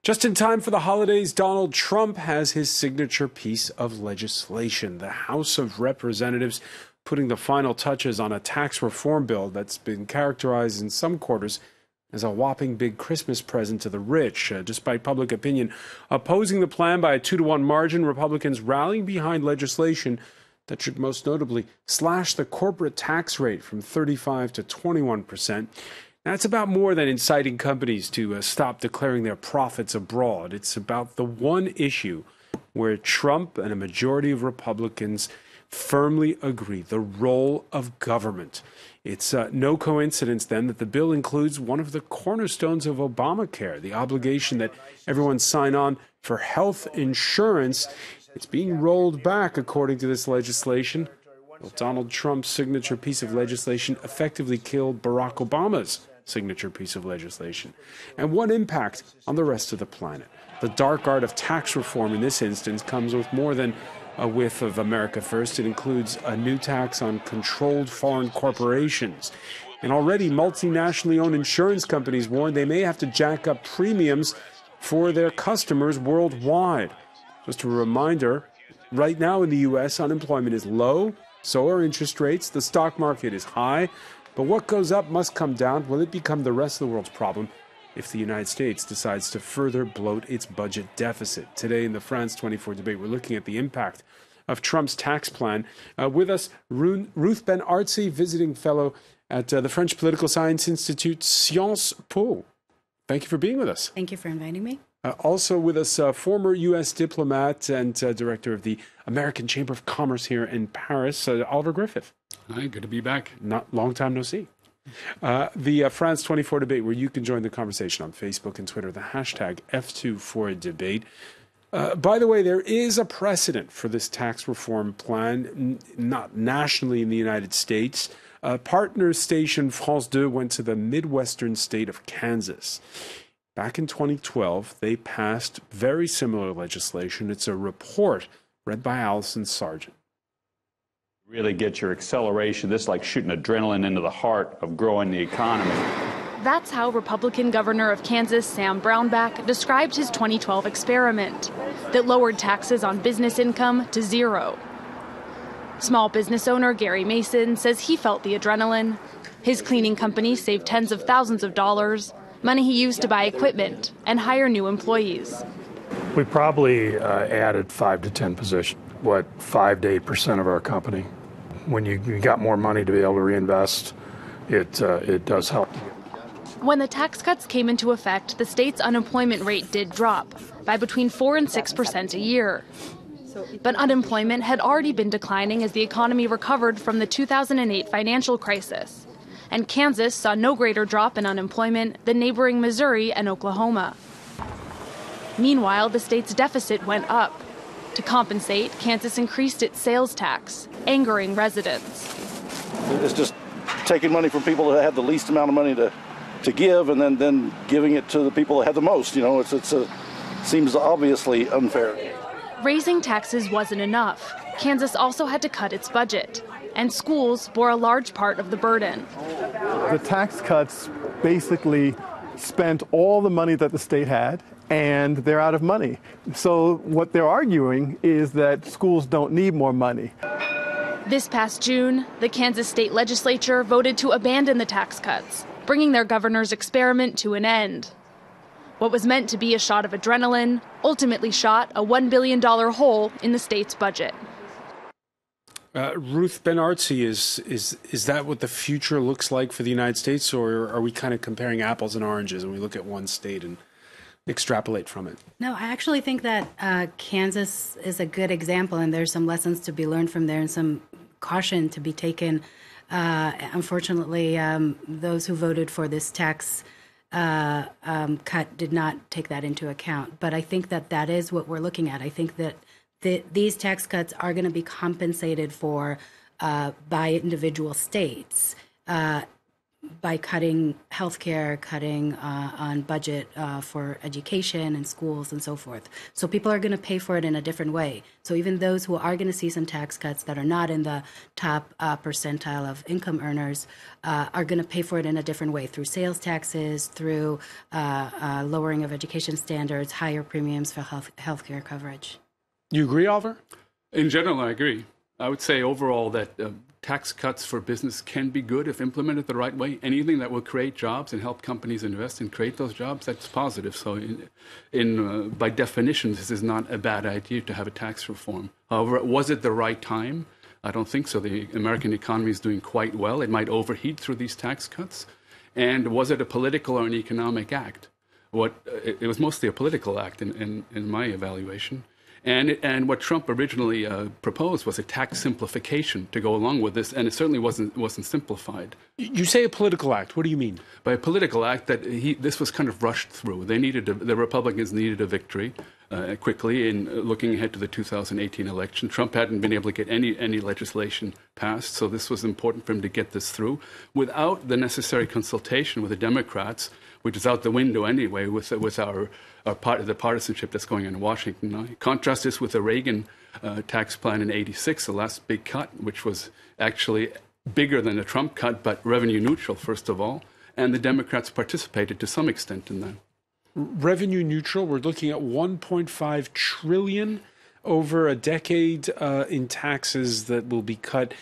Just in time for the holidays, Donald Trump has his signature piece of legislation. The House of Representatives putting the final touches on a tax reform bill that's been characterized in some quarters as a whopping big Christmas present to the rich. Despite public opinion opposing the plan by a 2-to-1 margin, Republicans rallying behind legislation that should most notably slash the corporate tax rate from 35% to 21%. That's about more than inciting companies to stop declaring their profits abroad. It's about the one issue where Trump and a majority of Republicans firmly agree: the role of government. It's no coincidence, then, that the bill includes one of the cornerstones of Obamacare, the obligation that everyone sign on for health insurance. It's being rolled back, according to this legislation. Well, Donald Trump's signature piece of legislation effectively killed Barack Obama's signature piece of legislation. And what impact on the rest of the planet? The dark art of tax reform in this instance comes with more than a whiff of America First. It includes a new tax on controlled foreign corporations. And already multinationally owned insurance companies warn they may have to jack up premiums for their customers worldwide. Just a reminder, right now in the U.S., unemployment is low, so are interest rates. The stock market is high. But what goes up must come down. Will it become the rest of the world's problem if the United States decides to further bloat its budget deficit? Today in the France 24 debate, we're looking at the impact of Trump's tax plan. With us, Ruth Ben-Artzi, visiting fellow at the French Political Science Institute, Sciences Po. Thank you for being with us. Thank you for inviting me. Also with us, former U.S. diplomat and director of the American Chamber of Commerce here in Paris, Oliver Griffith. Hi, good to be back. Not long time no see. The France 24 debate, where you can join the conversation on Facebook and Twitter, the hashtag F24debate. By the way, there is a precedent for this tax reform plan, not nationally in the United States. Partner station France 2 went to the Midwestern state of Kansas. Back in 2012, they passed very similar legislation. It's a report read by Allison Sargent. Really get your acceleration. This is like shooting adrenaline into the heart of growing the economy. That's how Republican Governor of Kansas, Sam Brownback, described his 2012 experiment that lowered taxes on business income to zero. Small business owner Gary Mason says he felt the adrenaline. His cleaning company saved tens of thousands of dollars, money he used to buy equipment and hire new employees. We probably added 5 to 10 positions, 5 to 8% of our company. When you got more money to be able to reinvest, it does help. When the tax cuts came into effect, the state's unemployment rate did drop by between 4% and 6% a year. But unemployment had already been declining as the economy recovered from the 2008 financial crisis. And Kansas saw no greater drop in unemployment than neighboring Missouri and Oklahoma. Meanwhile, the state's deficit went up. To compensate, Kansas increased its sales tax, angering residents. It's just taking money from people that have the least amount of money to give, and then giving it to the people that have the most. You know, it seems obviously unfair. Raising taxes wasn't enough. Kansas also had to cut its budget, and schools bore a large part of the burden. The tax cuts basically spent all the money that the state had, and they're out of money. So what they're arguing is that schools don't need more money. This past June, the Kansas state legislature voted to abandon the tax cuts, bringing their governor's experiment to an end. What was meant to be a shot of adrenaline ultimately shot a $1 billion hole in the state's budget. Ruth Ben-Artzi, is that what the future looks like for the United States, or are we kind of comparing apples and oranges and we look at one state and extrapolate from it? No, I actually think that Kansas is a good example, and there's some lessons to be learned from there and some caution to be taken. Unfortunately, those who voted for this tax cut did not take that into account. But I think that is what we're looking at. I think that these tax cuts are going to be compensated for by individual states. by cutting healthcare, cutting on budget for education and schools and so forth. So people are going to pay for it in a different way. So even those who are going to see some tax cuts that are not in the top percentile of income earners are going to pay for it in a different way, through sales taxes, through lowering of education standards, higher premiums for healthcare coverage. You agree, Oliver? In general, I agree. I would say overall that tax cuts for business can be good if implemented the right way. Anything that will create jobs and help companies invest and create those jobs, that's positive. So by definition, this is not a bad idea to have a tax reform. However, was it the right time? I don't think so. The American economy is doing quite well. It might overheat through these tax cuts. And was it a political or an economic act? It was mostly a political act in my evaluation. And what Trump originally proposed was a tax simplification to go along with this, and it certainly wasn't simplified. You say a political act. What do you mean? By a political act, that this was kind of rushed through. The Republicans needed a victory quickly in looking ahead to the 2018 election. Trump hadn't been able to get any legislation passed, so this was important for him to get this through without the necessary consultation with the Democrats, which is out the window anyway with the partisanship that's going on in Washington now. Contrast this with the Reagan tax plan in '86, the last big cut, which was actually bigger than the Trump cut, but revenue neutral, first of all. And the Democrats participated to some extent in that. Revenue neutral, we're looking at $1.5 trillion over a decade in taxes that will be cut.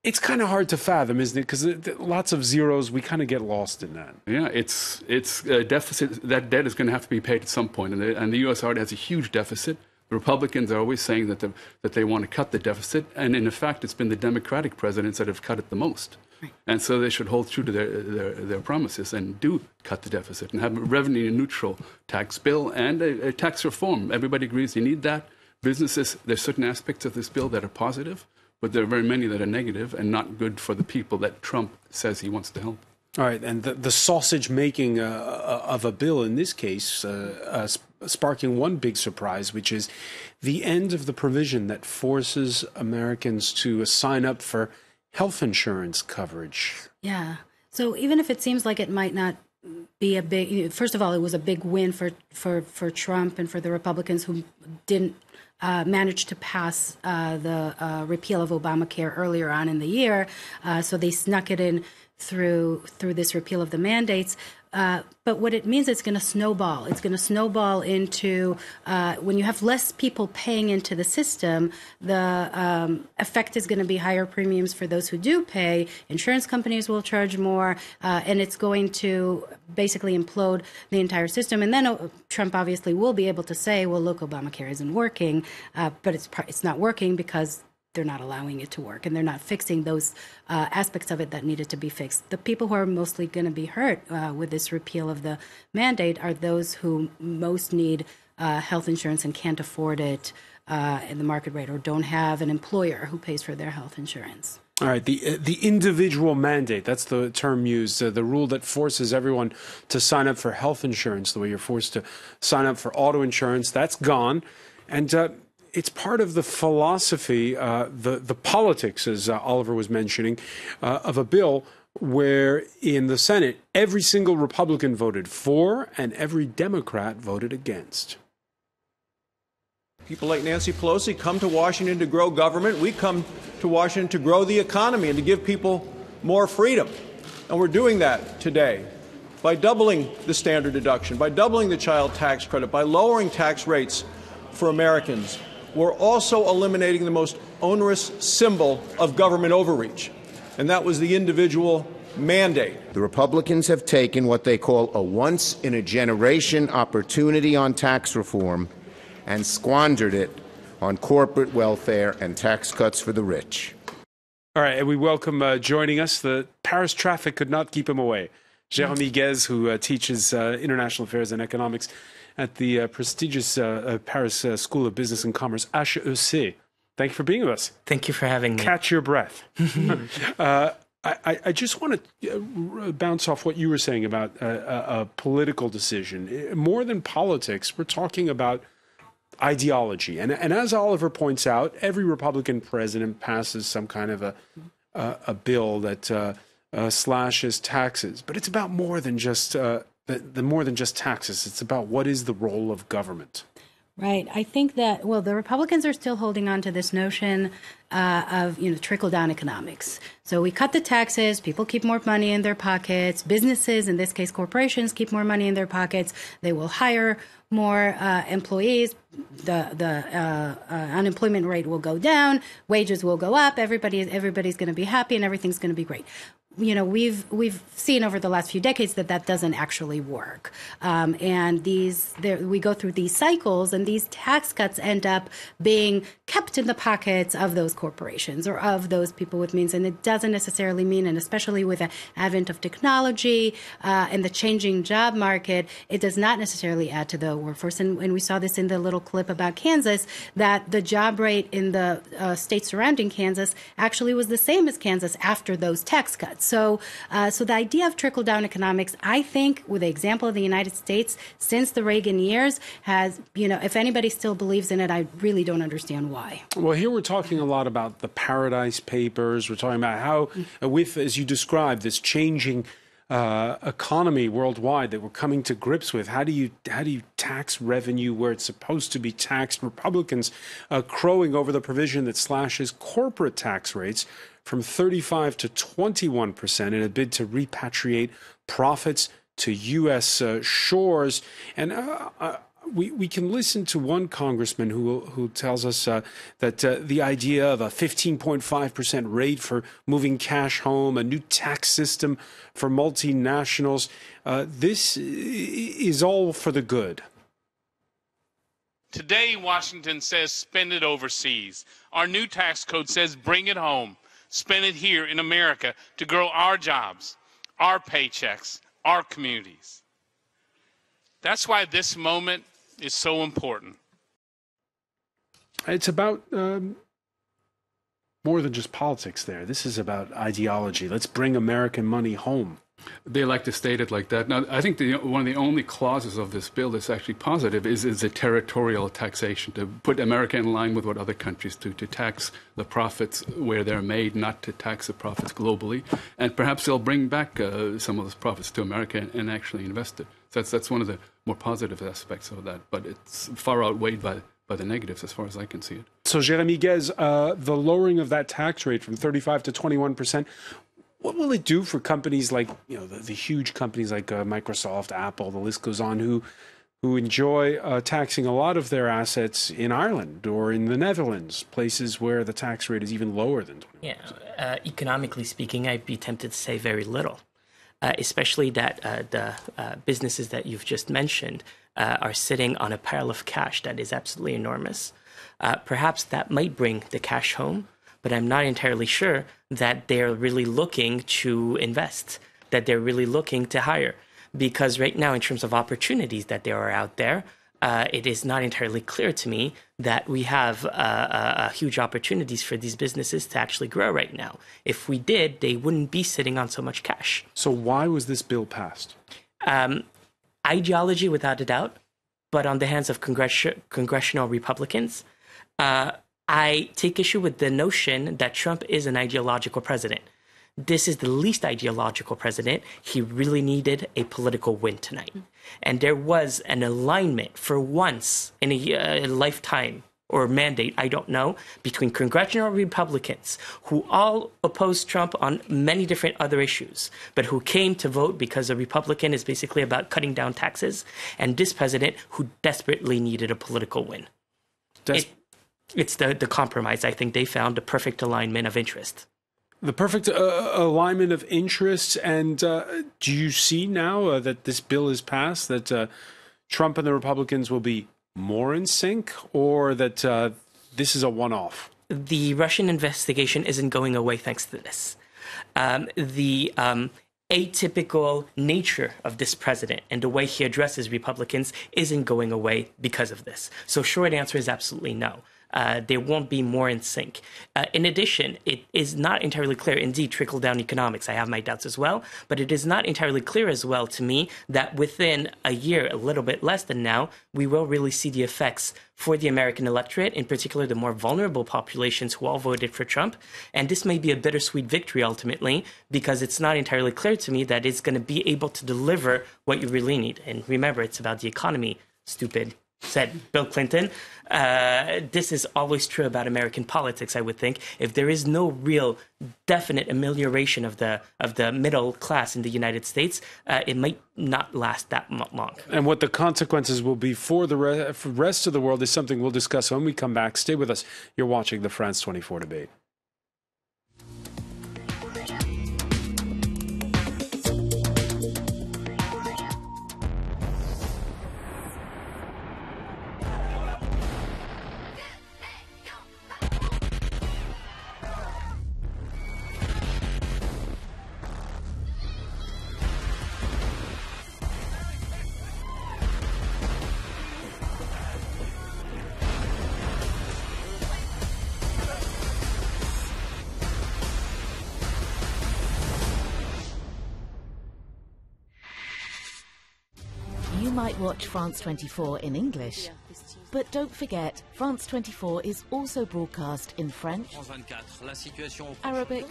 It's kind of hard to fathom, isn't it? Because lots of zeros, we kind of get lost in that. Yeah, it's a deficit. That debt is going to have to be paid at some point, and the U.S. already has a huge deficit. The Republicans are always saying that they want to cut the deficit, and in fact, it's been the Democratic presidents that have cut it the most. Right. And so they should hold true to their promises and do cut the deficit and have a revenue-neutral tax bill and a tax reform. Everybody agrees you need that. Businesses, there's certain aspects of this bill that are positive, but there are very many that are negative and not good for the people that Trump says he wants to help. All right, and the sausage making of a bill in this case sparking one big surprise, which is the end of the provision that forces Americans to sign up for health insurance coverage. Yeah. So even if it seems like it might not be a big, first of all, it was a big win for Trump and for the Republicans who didn't manage to pass the repeal of Obamacare earlier on in the year. So they snuck it in through this repeal of the mandates. But what it means, it's going to snowball. It's going to snowball into when you have less people paying into the system, the effect is going to be higher premiums for those who do pay. Insurance companies will charge more, and it's going to basically implode the entire system. And then Trump obviously will be able to say, well, look, Obamacare isn't working, but it's not working because they're not allowing it to work, and they're not fixing those aspects of it that needed to be fixed. The people who are mostly going to be hurt with this repeal of the mandate are those who most need health insurance and can't afford it in the market rate, or don't have an employer who pays for their health insurance. All right, the individual mandate, that's the term used, the rule that forces everyone to sign up for health insurance, the way you're forced to sign up for auto insurance, that's gone. And it's part of the philosophy, the politics, as Oliver was mentioning, of a bill where in the Senate, every single Republican voted for and every Democrat voted against. People like Nancy Pelosi come to Washington to grow government. We come to Washington to grow the economy and to give people more freedom. And we're doing that today by doubling the standard deduction, by doubling the child tax credit, by lowering tax rates for Americans. We're also eliminating the most onerous symbol of government overreach, and that was the individual mandate. The Republicans have taken what they call a once-in-a-generation opportunity on tax reform and squandered it on corporate welfare and tax cuts for the rich. All right, and we welcome joining us. The Paris traffic could not keep him away. Jérôme Guez, who teaches international affairs and economics at the prestigious Paris School of Business and Commerce, HEC. Thank you for being with us. Thank you for having me. Catch your breath. I just want to bounce off what you were saying about a political decision. More than politics, we're talking about ideology. And as Oliver points out, every Republican president passes some kind of a bill that slashes taxes. But it's about more than just more than just taxes. It's about what is the role of government. Right. I think that, well, the Republicans are still holding on to this notion of, trickle-down economics. So we cut the taxes, people keep more money in their pockets, businesses, in this case corporations, keep more money in their pockets, they will hire more employees, the unemployment rate will go down, wages will go up, everybody's going to be happy, and everything's going to be great. We've seen over the last few decades that doesn't actually work, and we go through these cycles, and these tax cuts end up being kept in the pockets of those corporations or of those people with means, and it doesn't necessarily mean, and especially with the advent of technology and the changing job market, it does not necessarily add to the workforce. And we saw this in the little clip about Kansas, that the job rate in the states surrounding Kansas actually was the same as Kansas after those tax cuts. So the idea of trickle-down economics, I think, with the example of the United States since the Reagan years, has, if anybody still believes in it, I really don't understand why. Well, here we're talking a lot about the Paradise Papers. We're talking about how, with, as you described, this changing economy worldwide that we're coming to grips with. How do you tax revenue where it's supposed to be taxed? Republicans crowing over the provision that slashes corporate tax rates from 35 to 21% in a bid to repatriate profits to U.S. shores. And we can listen to one congressman who tells us that the idea of a 15.5% rate for moving cash home, a new tax system for multinationals, this is all for the good. Today, Washington says spend it overseas. Our new tax code says bring it home. Spend it here in America to grow our jobs, our paychecks, our communities. That's why this moment is so important. It's about more than just politics there. This is about ideology. Let's bring American money home. They like to state it like that. Now, I think one of the only clauses of this bill that's actually positive is a territorial taxation, to put America in line with what other countries do, to tax the profits where they're made, not to tax the profits globally. And perhaps they'll bring back some of those profits to America and actually invest it. So that's one of the more positive aspects of that. But it's far outweighed by the negatives as far as I can see it. So, Jeremy Guez, the lowering of that tax rate from 35 to 21%, what will it do for companies like, the huge companies like Microsoft, Apple, the list goes on, who enjoy taxing a lot of their assets in Ireland or in the Netherlands, places where the tax rate is even lower than 20%? Yeah, economically speaking, I'd be tempted to say very little, especially that the businesses that you've just mentioned are sitting on a pile of cash that is absolutely enormous. Perhaps that might bring the cash home, but I'm not entirely sure that they're really looking to invest, that they're really looking to hire. Because right now, in terms of opportunities that there are out there, it is not entirely clear to me that we have huge opportunities for these businesses to actually grow right now. If we did, they wouldn't be sitting on so much cash. So why was this bill passed? Ideology, without a doubt, but on the hands of congressional Republicans. I take issue with the notion that Trump is an ideological president. This is the least ideological president. He really needed a political win tonight. And there was an alignment for once in a lifetime or mandate, I don't know, between congressional Republicans who all opposed Trump on many different other issues, but who came to vote because a Republican is basically about cutting down taxes, and this president who desperately needed a political win. It's the compromise. I think they found the perfect alignment of interest. The perfect alignment of interests. And do you see now that this bill is passed, that Trump and the Republicans will be more in sync, or that this is a one-off? The Russian investigation isn't going away thanks to this. The atypical nature of this president and the way he addresses Republicans isn't going away because of this. So short answer is absolutely no. they won't be more in sync. In addition, it is not entirely clear, indeed, trickle-down economics, I have my doubts as well, but it is not entirely clear as well to me that within a year, a little bit less than now, we will really see the effects for the American electorate, in particular the more vulnerable populations who all voted for Trump. And this may be a bittersweet victory ultimately, because it's not entirely clear to me that it's going to be able to deliver what you really need. And remember, it's about the economy, stupid, said Bill Clinton. This is always true about American politics, I would think. If there is no real definite amelioration of the middle class in the United States, it might not last that long. And what the consequences will be for the rest of the world is something we'll discuss when we come back. Stay with us. You're watching the France 24 debate. You might watch France 24 in English, but don't forget, France 24 is also broadcast in French, Arabic,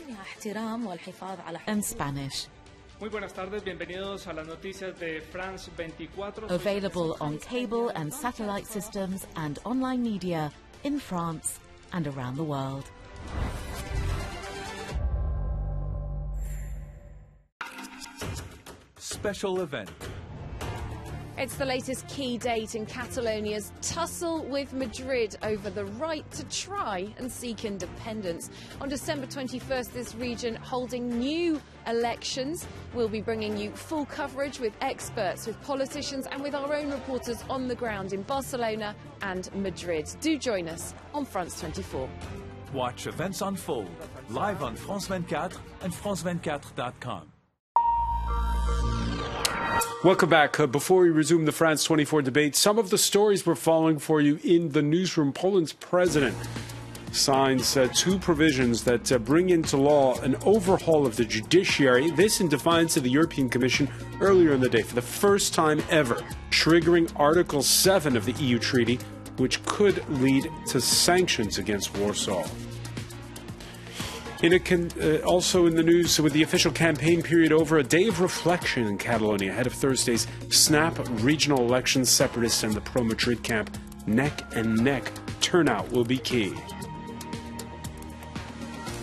and Spanish. Muy buenas tardes, bienvenidos a las noticias de France 24. Available on cable and satellite systems and online media in France and around the world. Special event. It's the latest key date in Catalonia's tussle with Madrid over the right to try and seek independence. On December 21st, this region holding new elections. We'll be bringing you full coverage with experts, with politicians and with our own reporters on the ground in Barcelona and Madrid. Do join us on France 24. Watch events unfold live on France 24 and France24.com. Welcome back. Before we resume the France 24 debate, some of the stories we're following for you in the newsroom. Poland's president signs two provisions that bring into law an overhaul of the judiciary. This in defiance of the European Commission earlier in the day, for the first time ever, triggering Article 7 of the EU treaty, which could lead to sanctions against Warsaw. Also in the news, with the official campaign period over, a day of reflection in Catalonia ahead of Thursday's snap regional elections. Separatists and the pro-Madrid camp neck and neck. Turnout will be key.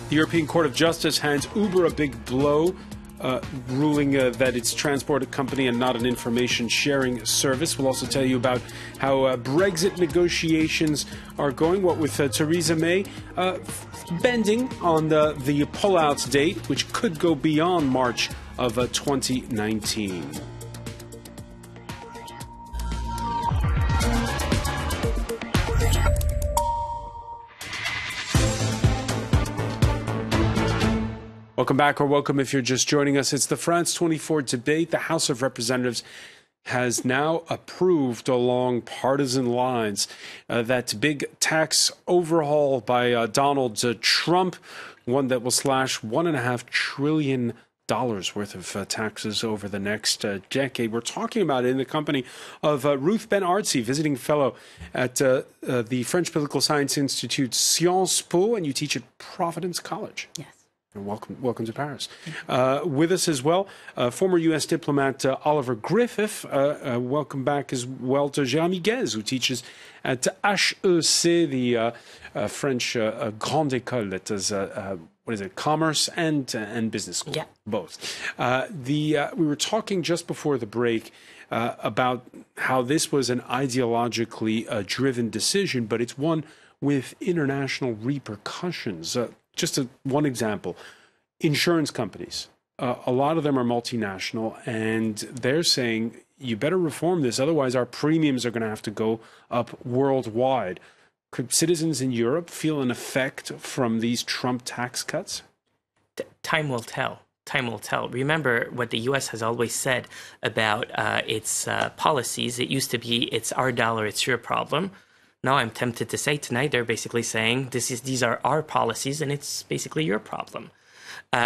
The European Court of Justice hands Uber a big blow, ruling that it's a transport company and not an information sharing service. We'll also tell you about how Brexit negotiations are going, what with Theresa May bending on the pullout date, which could go beyond March of 2019. Welcome back, or welcome if you're just joining us. It's the France 24 debate. The House of Representatives has now approved along partisan lines that big tax overhaul by Donald Trump, one that will slash $1.5 trillion worth of taxes over the next decade. We're talking about it in the company of Ruth Ben-Artzi, visiting fellow at the French Political Science Institute, Sciences Po, and you teach at Providence College. Yes. Welcome to Paris. With us as well, former U.S. diplomat Oliver Griffith. Welcome back as well to Jérémy Guez, who teaches at HEC, the French Grande École that does, commerce and business school. Yeah. Both. We were talking just before the break about how this was an ideologically driven decision, but it's one with international repercussions. Just one example, insurance companies, a lot of them are multinational, and they're saying, you better reform this, otherwise our premiums are going to have to go up worldwide. Could citizens in Europe feel an effect from these Trump tax cuts? Time will tell. Time will tell. Remember what the U.S. has always said about its policies. It used to be, it's our dollar, it's your problem. No, I'm tempted to say tonight they're basically saying these are our policies and it's basically your problem.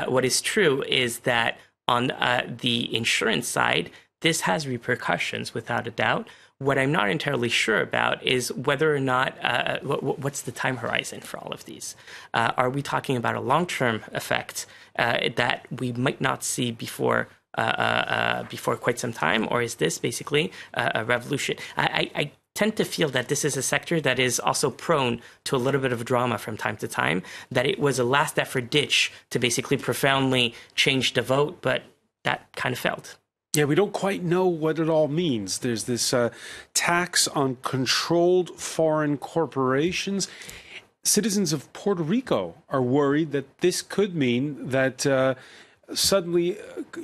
What is true is that on the insurance side, this has repercussions without a doubt. What I'm not entirely sure about is whether or not, what's the time horizon for all of these? Are we talking about a long-term effect that we might not see before quite some time, or is this basically a revolution? I tend to feel that this is a sector that is also prone to a little bit of drama from time to time, that it was a last effort ditch to basically profoundly change the vote, but that kind of failed. Yeah, we don't quite know what it all means. There's this tax on controlled foreign corporations. Citizens of Puerto Rico are worried that this could mean that suddenly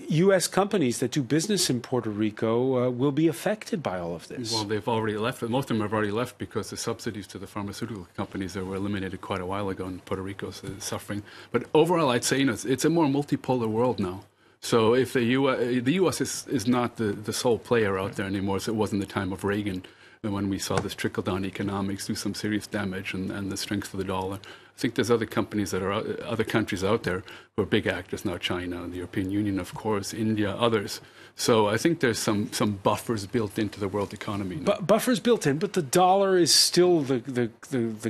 U.S. companies that do business in Puerto Rico will be affected by all of this. Well, they've already left. Most of them have already left because the subsidies to the pharmaceutical companies that were eliminated quite a while ago in Puerto Rico, so they're suffering. But overall, I'd say it's a more multipolar world now. So if the U.S. is not the sole player out there anymore, as it was in the time of Reagan, when we saw this trickle-down economics do some serious damage and the strength of the dollar. I think there's other companies that are other countries out there who are big actors now, China, the European Union, of course, India, others. So I think there's some buffers built into the world economy. Buffers built in, but the dollar is still the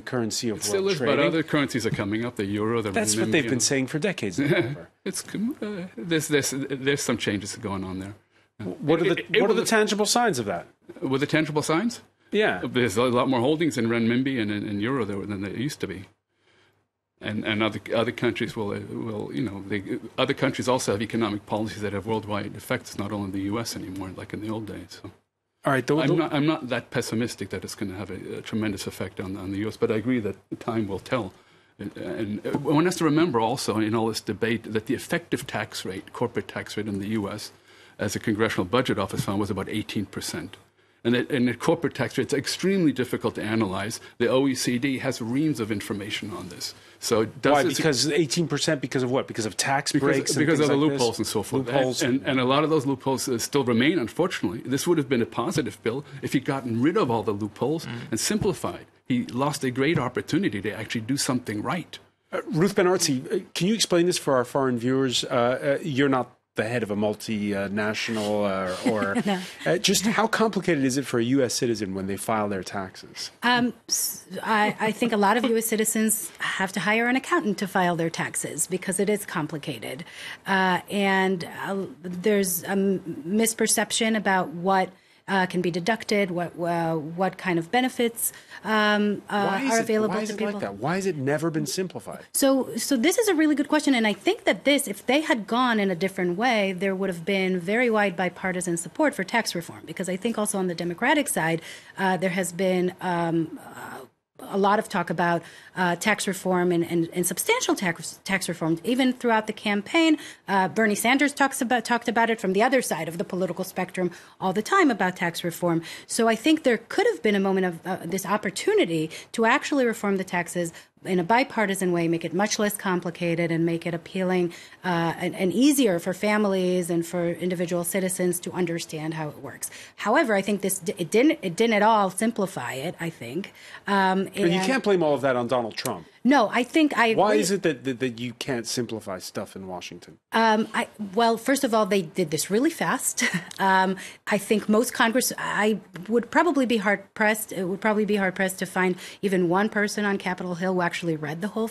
currency of world still is, trading. But other currencies are coming up, the euro, the That's what they've been saying for decades. There's some changes going on there. What are the tangible signs of that? With the tangible signs? Yeah. There's a lot more holdings in renminbi and in euro than there used to be. And other countries will other countries also have economic policies that have worldwide effects, not only in the U.S. anymore, like in the old days. So. All right. I'm not that pessimistic that it's going to have a tremendous effect on the U.S., but I agree that time will tell. And one has to remember also in all this debate that the effective tax rate, corporate tax rate in the U.S., as the Congressional Budget Office found, was about 18%. And the corporate tax rate is extremely difficult to analyze. The OECD has reams of information on this. So why? Because 18% because of what? Because of tax breaks? Because of the like loopholes and so forth. Loopholes. And a lot of those loopholes still remain, unfortunately. This would have been a positive bill if he'd gotten rid of all the loopholes and simplified. He lost a great opportunity to actually do something right. Ruth Ben-Artzi, can you explain this for our foreign viewers? You're not the head of a multinational or just how complicated is it for a U.S. citizen when they file their taxes? I think a lot of U.S. citizens have to hire an accountant to file their taxes because it is complicated. And there's a misperception about what can be deducted, what kind of benefits are available to people. Like that? Why has it never been simplified? So this is a really good question, and I think that if they had gone in a different way, there would have been very wide bipartisan support for tax reform. Because I think also on the Democratic side, there has been a lot of talk about tax reform and substantial tax reform. Even throughout the campaign, Bernie Sanders talked about it from the other side of the political spectrum all the time about tax reform. So I think there could have been a moment of this opportunity to actually reform the taxes in a bipartisan way, make it much less complicated and make it appealing and easier for families and for individual citizens to understand how it works. However, I think it didn't at all simplify it, I think. But you can't blame all of that on Donald Trump. No, I think I agree. Why is it that you can't simplify stuff in Washington? Well, first of all, they did this really fast. I think most Congress, I would probably be hard pressed. It would probably be hard pressed to find even one person on Capitol Hill who actually read the whole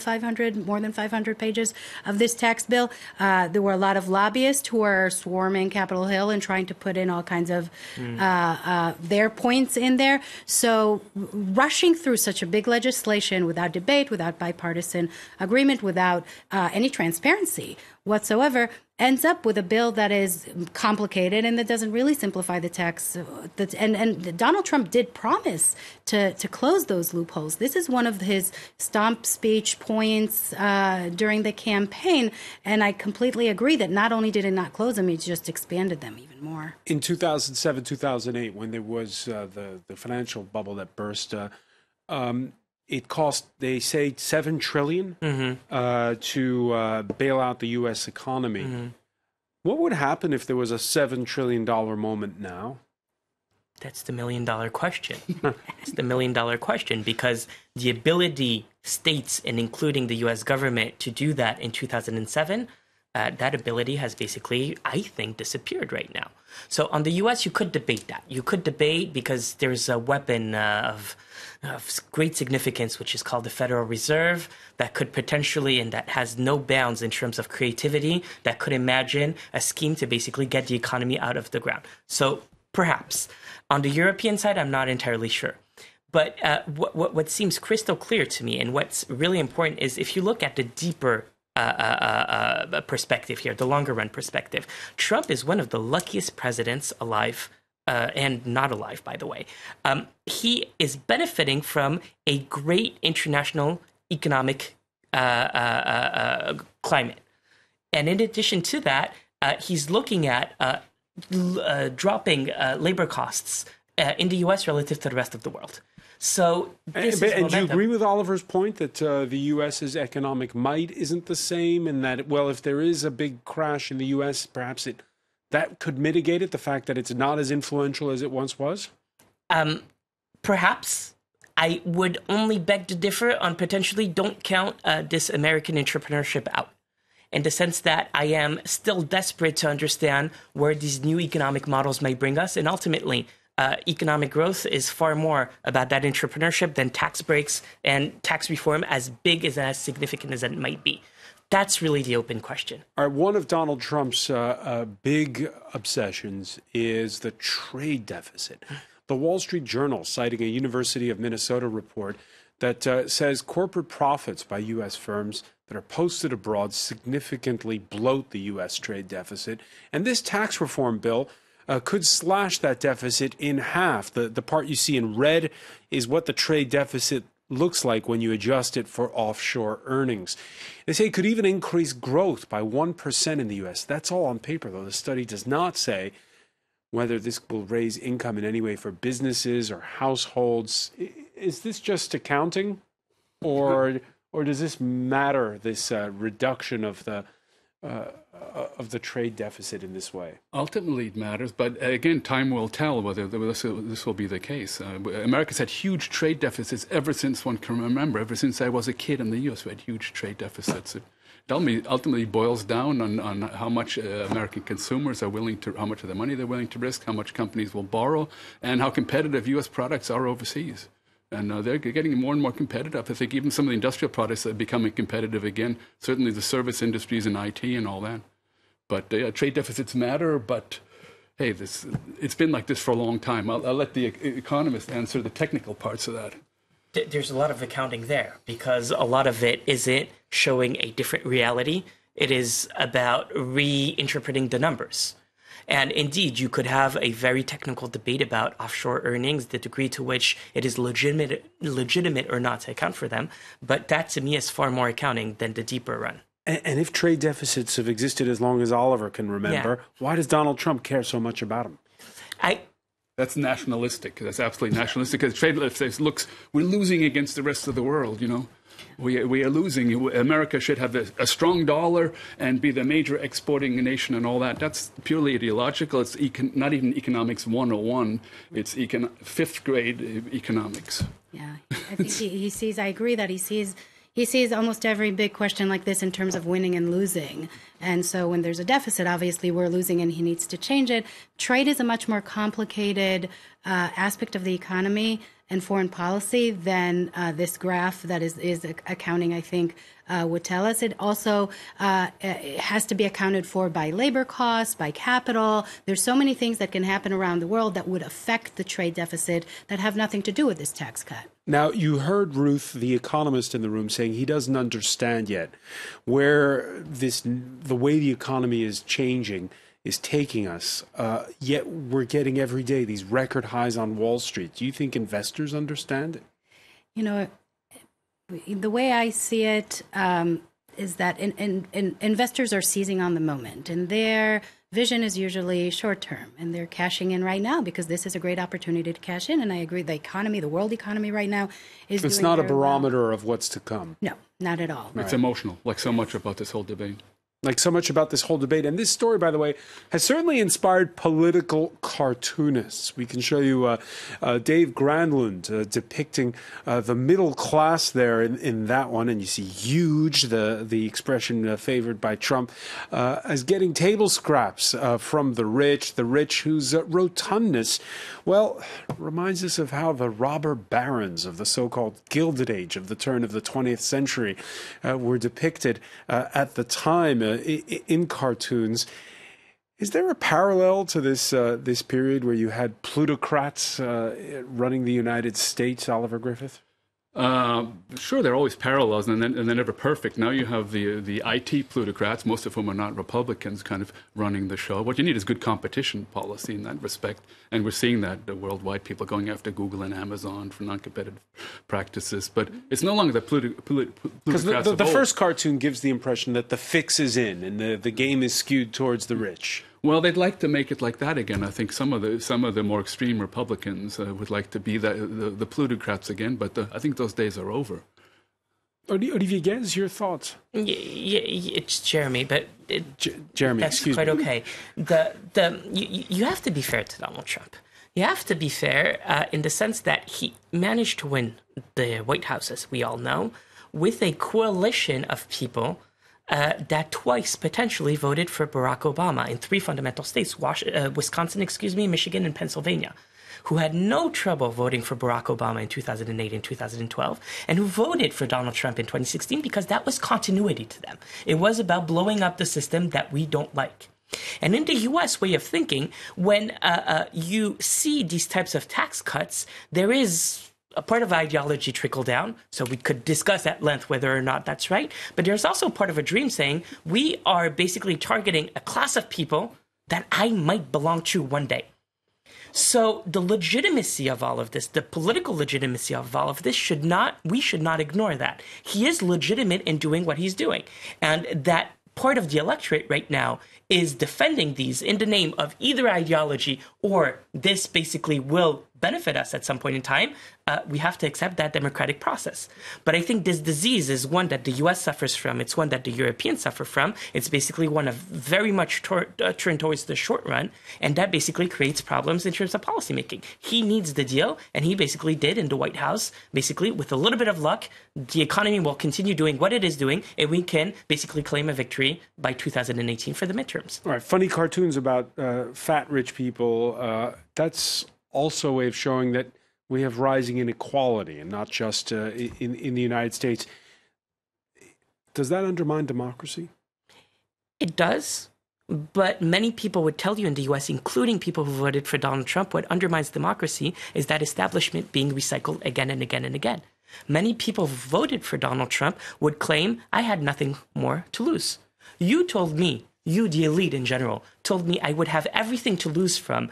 more than 500 pages of this tax bill. There were a lot of lobbyists who are swarming Capitol Hill and trying to put in all kinds of their points in there. So rushing through such a big legislation without debate, without bipartisan agreement, without any transparency whatsoever, ends up with a bill that is complicated and that doesn't really simplify the tax. And Donald Trump did promise to close those loopholes. This is one of his stomp speech points during the campaign. And I completely agree that not only did it not close them, he just expanded them even more. In 2007, 2008, when there was the financial bubble that burst, it cost, they say, $7 trillion to bail out the U.S. economy. What would happen if there was a $7 trillion moment now? That's the $1,000,000 question. It's the $1,000,000 question, because the ability states, and including the U.S. government, to do that in 2007, that ability has basically, I think, disappeared right now. So on the U.S., you could debate that. You could debate because there's a weapon of great significance, which is called the Federal Reserve, that could potentially, and that has no bounds in terms of creativity, that could imagine a scheme to basically get the economy out of the ground. So perhaps. On the European side, I'm not entirely sure. But what seems crystal clear to me, and what's really important, is if you look at the deeper perspective here, the longer run perspective, Trump is one of the luckiest presidents alive, and not alive, by the way. He is benefiting from a great international economic climate. And in addition to that, he's looking at dropping labor costs in the U.S. relative to the rest of the world. So, and do you agree with Oliver's point that the U.S.'s economic might isn't the same, and that, well, if there is a big crash in the U.S., perhaps that could mitigate it, the fact that it's not as influential as it once was? Perhaps. I would only beg to differ on potentially don't count this American entrepreneurship out, in the sense that I am still desperate to understand where these new economic models may bring us. And ultimately, economic growth is far more about that entrepreneurship than tax breaks and tax reform, as big as significant as it might be. That's really the open question. All right, one of Donald Trump's big obsessions is the trade deficit. The Wall Street Journal, citing a University of Minnesota report that says corporate profits by U.S. firms that are posted abroad significantly bloat the U.S. trade deficit. And this tax reform bill could slash that deficit in half. The part you see in red is what the trade deficit looks like when you adjust it for offshore earnings. They say it could even increase growth by 1% in the U.S. That's all on paper, though. The study does not say whether this will raise income in any way for businesses or households. Is this just accounting, or does this matter, this reduction of the trade deficit in this way? Ultimately, it matters, but again, time will tell whether this will be the case. America's had huge trade deficits ever since one can remember. Ever since I was a kid in the U.S., we had huge trade deficits. It ultimately boils down on how much American consumers are willing to, how much of the money they're willing to risk, how much companies will borrow, and how competitive U.S. products are overseas. And they're getting more and more competitive. I think even some of the industrial products are becoming competitive again, certainly the service industries and IT and all that. But trade deficits matter, but hey, it's been like this for a long time. I'll let the economist answer the technical parts of that. There's a lot of accounting there, because a lot of it isn't showing a different reality. It is about reinterpreting the numbers. And indeed, you could have a very technical debate about offshore earnings, the degree to which it is legitimate or not to account for them. But that, to me, is far more accounting than the deeper run. And if trade deficits have existed as long as Oliver can remember, why does Donald Trump care so much about them? That's nationalistic. That's absolutely nationalistic. Because trade deficits looks, we're losing against the rest of the world, you know. We are losing. America should have a strong dollar and be the major exporting nation and all that. That's purely ideological. It's not even economics 101. It's fifth grade economics. Yeah, I think he sees, I agree that he sees almost every big question like this in terms of winning and losing. And so when there's a deficit, obviously we're losing and he needs to change it. Trade is a much more complicated aspect of the economy and foreign policy than this graph that is accounting, I think, would tell us. It also it has to be accounted for by labor costs, by capital. There's so many things that can happen around the world that would affect the trade deficit that have nothing to do with this tax cut. Now, you heard Ruth, the economist in the room, saying he doesn't understand yet where the way the economy is changing is taking us, yet we're getting every day these record highs on Wall Street. Do you think investors understand it? You know, the way I see it is that investors are seizing on the moment, and their vision is usually short-term, and they're cashing in right now because this is a great opportunity to cash in. And I agree, the economy, the world economy right now is It's not a barometer of what's to come. No, not at all. It's emotional, like so much about this whole debate. like so much about this whole debate. And this story, by the way, has certainly inspired political cartoonists. We can show you Dave Granlund depicting the middle class there in that one. And you see huge, the expression favored by Trump, as getting table scraps from the rich whose rotundness, well, reminds us of how the robber barons of the so-called Gilded Age of the turn of the 20th century were depicted at the time in cartoons. Is there a parallel to this period where you had plutocrats running the United States, Oliver Griffith? Sure, there are always parallels, and they're never perfect. Now you have the IT plutocrats, most of whom are not Republicans, kind of running the show. What you need is good competition policy in that respect, and we're seeing that worldwide, people going after Google and Amazon for non-competitive practices. But it's no longer the plutocrats because the first cartoon gives the impression that the fix is in, and the game is skewed towards the rich. Well, they'd like to make it like that again. I think some of the more extreme Republicans would like to be the plutocrats again, but I think those days are over. Olivier Guez, your thoughts? Yeah, it's Jeremy, but Jeremy, that's excuse quite me. okay. You have to be fair to Donald Trump. You have to be fair in the sense that he managed to win the White House, as we all know, with a coalition of people that twice potentially voted for Barack Obama in 3 fundamental states, Wisconsin, Michigan, and Pennsylvania, who had no trouble voting for Barack Obama in 2008 and 2012, and who voted for Donald Trump in 2016 because that was continuity to them. It was about blowing up the system that we don't like. And in the U.S. way of thinking, when you see these types of tax cuts, there is a part of ideology trickle down, so we could discuss at length whether or not that's right. But there's also part of a dream saying we are basically targeting a class of people that I might belong to one day. So the legitimacy of all of this, the political legitimacy of all of this, we should not ignore that. He is legitimate in doing what he's doing. And that part of the electorate right now is defending these in the name of either ideology or this basically will benefit us at some point in time. We have to accept that democratic process. But I think this disease is one that the U.S. suffers from. It's one that the Europeans suffer from. It's basically one of very much turned towards the short run, and that basically creates problems in terms of policymaking. He needs the deal, and he basically did in the White House. Basically, with a little bit of luck, the economy will continue doing what it is doing, and we can basically claim a victory by 2018 for the midterms. All right, funny cartoons about fat rich people. That's also a way of showing that we have rising inequality, and not just in the United States. Does that undermine democracy? It does, but many people would tell you in the U.S., including people who voted for Donald Trump, what undermines democracy is that establishment being recycled again and again and again. Many people who voted for Donald Trump would claim, I had nothing more to lose. You told me, you, the elite in general, told me I would have everything to lose from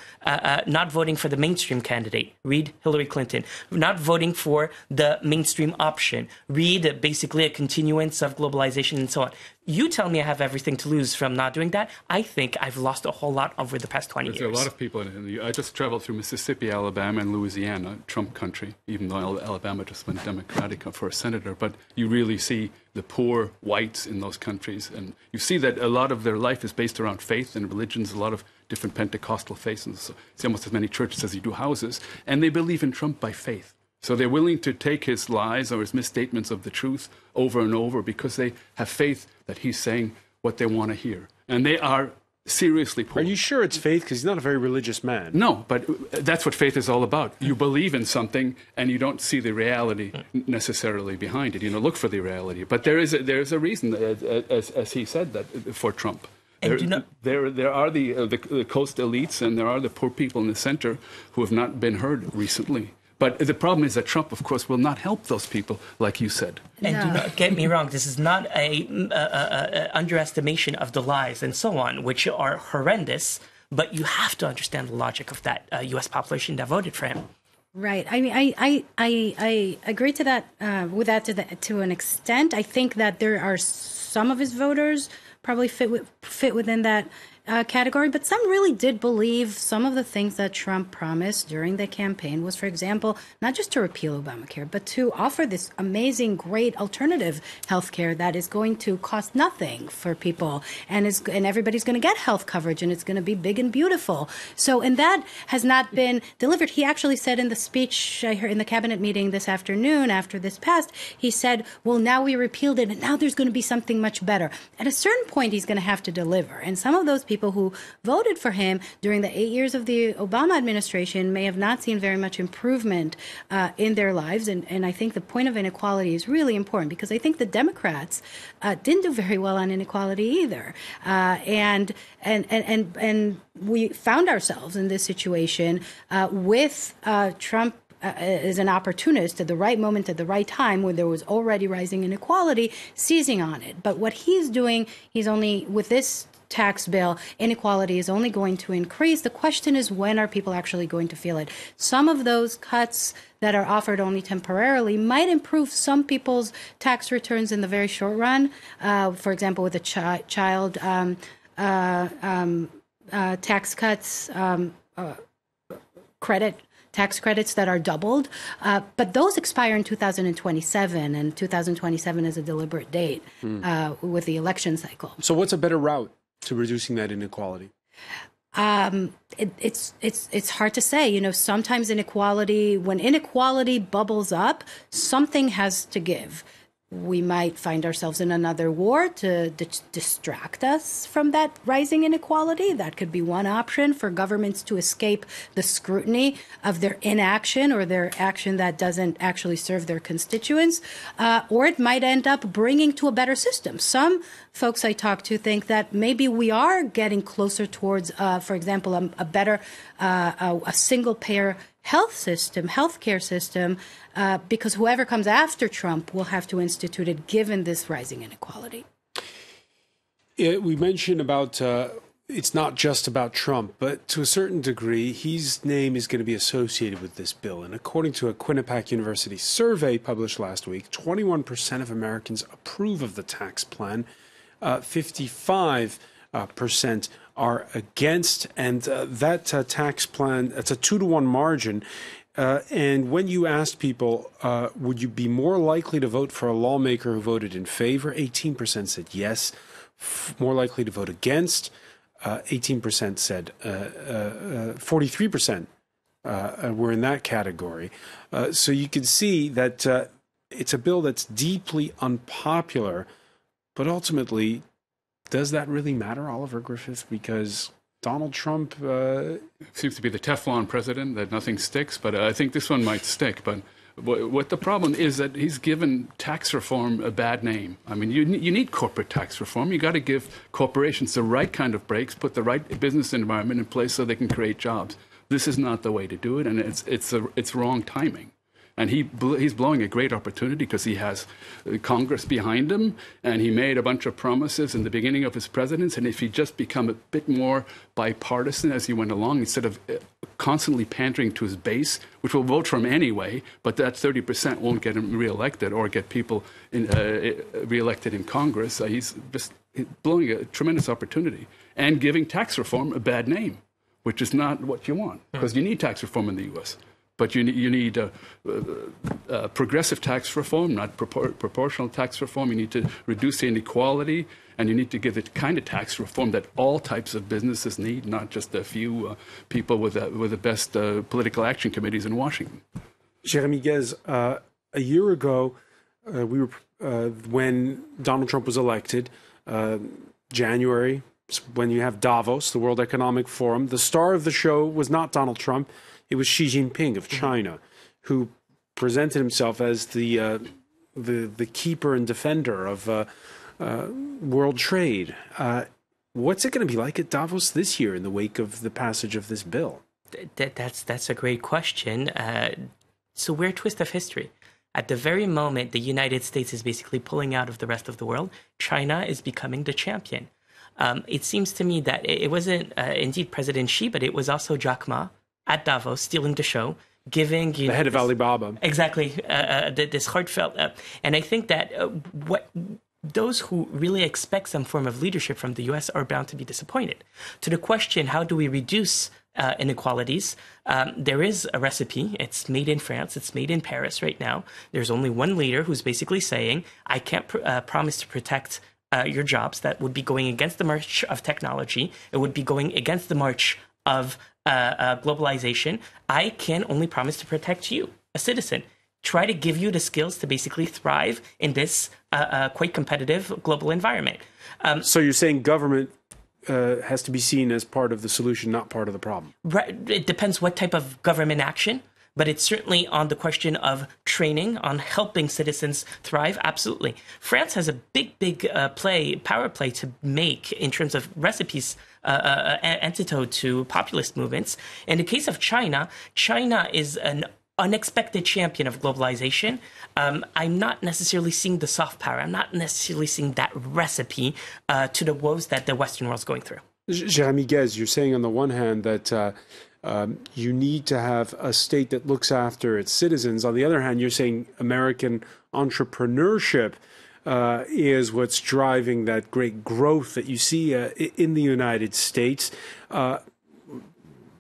not voting for the mainstream candidate, read Hillary Clinton, not voting for the mainstream option, read basically a continuance of globalization and so on. You tell me I have everything to lose from not doing that. I think I've lost a whole lot over the past 20 years. There are a lot of people I just traveled through Mississippi, Alabama, and Louisiana, Trump country, even though Alabama just went Democratic for a senator. But you really see the poor whites in those countries, and you see that a lot of their life is based around faith and religions, a lot of different Pentecostal faiths. So it's almost as many churches as you do houses, and they believe in Trump by faith. So they're willing to take his lies or his misstatements of the truth over and over because they have faith that he's saying what they want to hear. And they are seriously poor. Are you sure it's faith? Because he's not a very religious man. No, but that's what faith is all about. You believe in something and you don't see the reality necessarily behind it. You know, look for the reality. But there is a reason, as he said, that for Trump. There are the coast elites and there are the poor people in the center who have not been heard recently. But the problem is that Trump, of course, will not help those people, like you said. And do not get me wrong, this is not a underestimation of the lies and so on, which are horrendous, but you have to understand the logic of that U.S. population that voted for him. Right. I mean, I agree to that with that to an extent. I think that there are some of his voters probably fit within that category, but some really did believe some of the things that Trump promised during the campaign was, for example, not just to repeal Obamacare, but to offer this amazing, great alternative health care that is going to cost nothing for people, and everybody's going to get health coverage, and it's going to be big and beautiful. So, and that has not been delivered. He actually said in the speech I heard in the cabinet meeting this afternoon after this passed, he said, well, now we repealed it, and now there's going to be something much better. At a certain point, he's going to have to deliver. And some of those people who voted for him during the 8 years of the Obama administration may have not seen very much improvement in their lives. And I think the point of inequality is really important, because I think the Democrats didn't do very well on inequality either. And we found ourselves in this situation with Trump as an opportunist at the right moment, at the right time, when there was already rising inequality, seizing on it. But what he's doing, he's only, with this tax bill, inequality is only going to increase. The question is, when are people actually going to feel it? Some of those cuts that are offered only temporarily might improve some people's tax returns in the very short run. For example, with the child tax cuts, tax credits that are doubled, but those expire in 2027, and 2027 is a deliberate date with the election cycle. So what's a better route to reducing that inequality? It's hard to say. You know, sometimes when inequality bubbles up, something has to give. We might find ourselves in another war to distract us from that rising inequality. That could be one option for governments to escape the scrutiny of their inaction or their action that doesn't actually serve their constituents. Or it might end up bringing to a better system. Some folks I talk to think that maybe we are getting closer towards, for example, a better, a single-payer healthcare system, because whoever comes after Trump will have to institute it, given this rising inequality. We mentioned about it's not just about Trump, but to a certain degree, his name is going to be associated with this bill. And according to a Quinnipiac University survey published last week, 21% of Americans approve of the tax plan, 55% are against, and that tax plan, it's a 2-to-1 margin. And when you asked people, would you be more likely to vote for a lawmaker who voted in favor, 18% said yes. More likely to vote against, 18% said, 43% were in that category. So you can see that it's a bill that's deeply unpopular, but ultimately, does that really matter, Oliver Griffith? Because Donald Trump seems to be the Teflon president, that nothing sticks, but I think this one might stick. But what the problem is that he's given tax reform a bad name. I mean, you need corporate tax reform. You got to give corporations the right kind of breaks, put the right business environment in place so they can create jobs. This is not the way to do it, and it's wrong timing. And he's blowing a great opportunity because he has Congress behind him, and he made a bunch of promises in the beginning of his presidency. And if he just become a bit more bipartisan as he went along, instead of constantly pandering to his base, which will vote for him anyway, but that 30% won't get him reelected or get people reelected in Congress, he's blowing a tremendous opportunity and giving tax reform a bad name, which is not what you want, because you need tax reform in the U.S., but you need progressive tax reform, not proportional tax reform. You need to reduce the inequality, and you need to give the kind of tax reform that all types of businesses need, not just a few people with the best political action committees in Washington. Jeremy Guez, a year ago, when Donald Trump was elected, January, when you have Davos, the World Economic Forum, the star of the show was not Donald Trump. It was Xi Jinping of China, who presented himself as the keeper and defender of world trade. What's it going to be like at Davos this year in the wake of the passage of this bill? That's a great question. It's a weird twist of history. At the very moment the United States is basically pulling out of the rest of the world, China is becoming the champion. It seems to me that it wasn't indeed President Xi, but it was also Jack Ma at Davos, stealing the show, giving the head of Alibaba exactly this heartfelt. And I think that those who really expect some form of leadership from the U.S. are bound to be disappointed. To the question, how do we reduce inequalities? There is a recipe. It's made in France. It's made in Paris right now. There's only one leader who's basically saying, I can't promise to protect your jobs. That would be going against the march of technology. It would be going against the march of globalization. I can only promise to protect you, a citizen. Try to give you the skills to basically thrive in this quite competitive global environment. So you're saying government has to be seen as part of the solution, not part of the problem? Right. It depends what type of government action, but it's certainly on the question of training, on helping citizens thrive. Absolutely. France has a big power play to make in terms of recipes, antidote to populist movements. In the case of China, China is an unexpected champion of globalization. I'm not necessarily seeing the soft power. I'm not necessarily seeing that recipe to the woes that the Western world's going through. Jérémy Guez, you're saying on the one hand that you need to have a state that looks after its citizens. On the other hand, you're saying American entrepreneurship is what's driving that great growth that you see in the United States.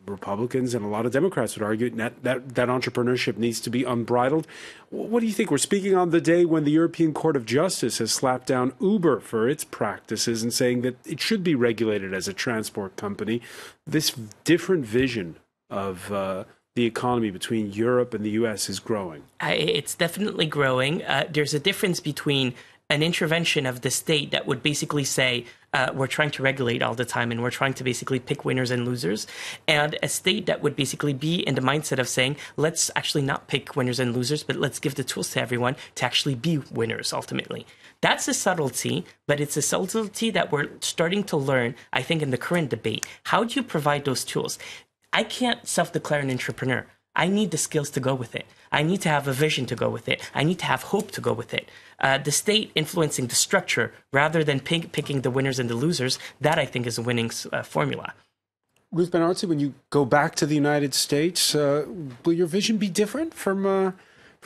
Republicans and a lot of Democrats would argue that entrepreneurship needs to be unbridled. What do you think? We're speaking on the day when the European Court of Justice has slapped down Uber for its practices and saying that it should be regulated as a transport company. This different vision of the economy between Europe and the U.S. is growing. It's definitely growing. There's a difference between an intervention of the state that would basically say, we're trying to regulate all the time and we're trying to basically pick winners and losers, and a state that would basically be in the mindset of saying, let's actually not pick winners and losers, but let's give the tools to everyone to actually be winners ultimately. That's a subtlety, but it's a subtlety that we're starting to learn, I think, in the current debate. How do you provide those tools? I can't self-declare an entrepreneur. I need the skills to go with it. I need to have a vision to go with it. I need to have hope to go with it. The state influencing the structure rather than picking the winners and the losers, that I think is a winning formula. Ruth Ben-Artzi, when you go back to the United States, will your vision be different from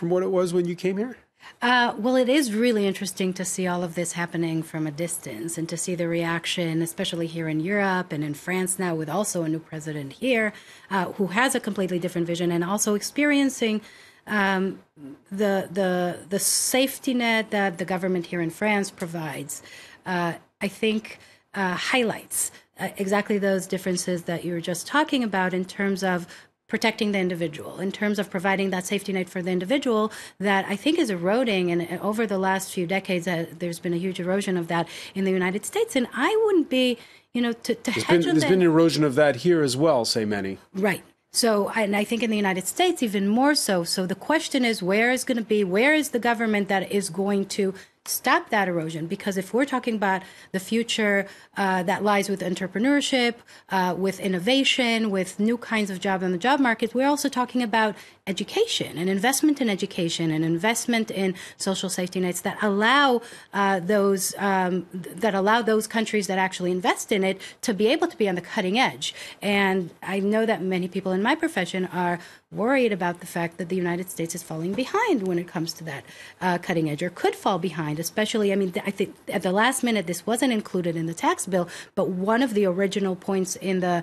what it was when you came here? Well, it is really interesting to see all of this happening from a distance and to see the reaction, especially here in Europe and in France now with also a new president here who has a completely different vision and also experiencing the safety net that the government here in France provides, I think highlights exactly those differences that you were just talking about in terms of protecting the individual, in terms of providing that safety net for the individual that I think is eroding. And over the last few decades, there's been a huge erosion of that in the United States. And I wouldn't be, there's been erosion of that here as well, say many. Right. So, and I think in the United States, even more so. So the question is, where is the government that is going to stop that erosion? Because if we're talking about the future that lies with entrepreneurship, with innovation, with new kinds of jobs on the job market, we're also talking about education and investment in education and investment in social safety nets that allow those countries that actually invest in it to be able to be on the cutting edge. And I know that many people in my profession are worried about the fact that the United States is falling behind when it comes to that cutting edge, or could fall behind, especially, I think at the last minute, this wasn't included in the tax bill, but one of the original points in the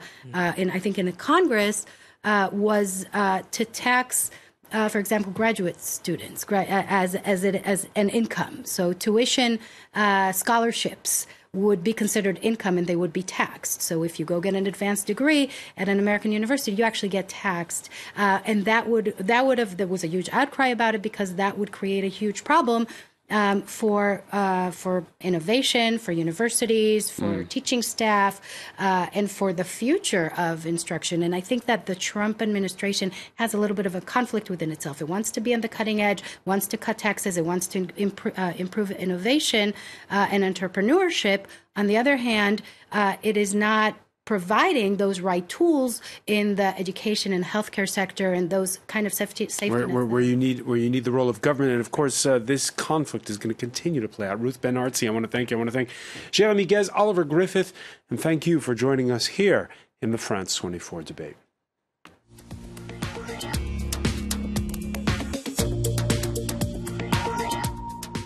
Congress was to tax, for example, graduate students as an income. So tuition scholarships would be considered income and they would be taxed. So if you go get an advanced degree at an American university, you actually get taxed. And there was a huge outcry about it because that would create a huge problem for innovation, for universities, for teaching staff, and for the future of instruction. And I think that the Trump administration has a little bit of a conflict within itself. It wants to be on the cutting edge, wants to cut taxes, it wants to improve innovation and entrepreneurship. On the other hand, it is not providing those right tools in the education and healthcare sector and those kind of safety where you need the role of government. And of course, this conflict is going to continue to play out. Ruth Ben-Artzi, I want to thank you. I want to thank Jérémy Guez, Oliver Griffith, and thank you for joining us here in the France 24 debate.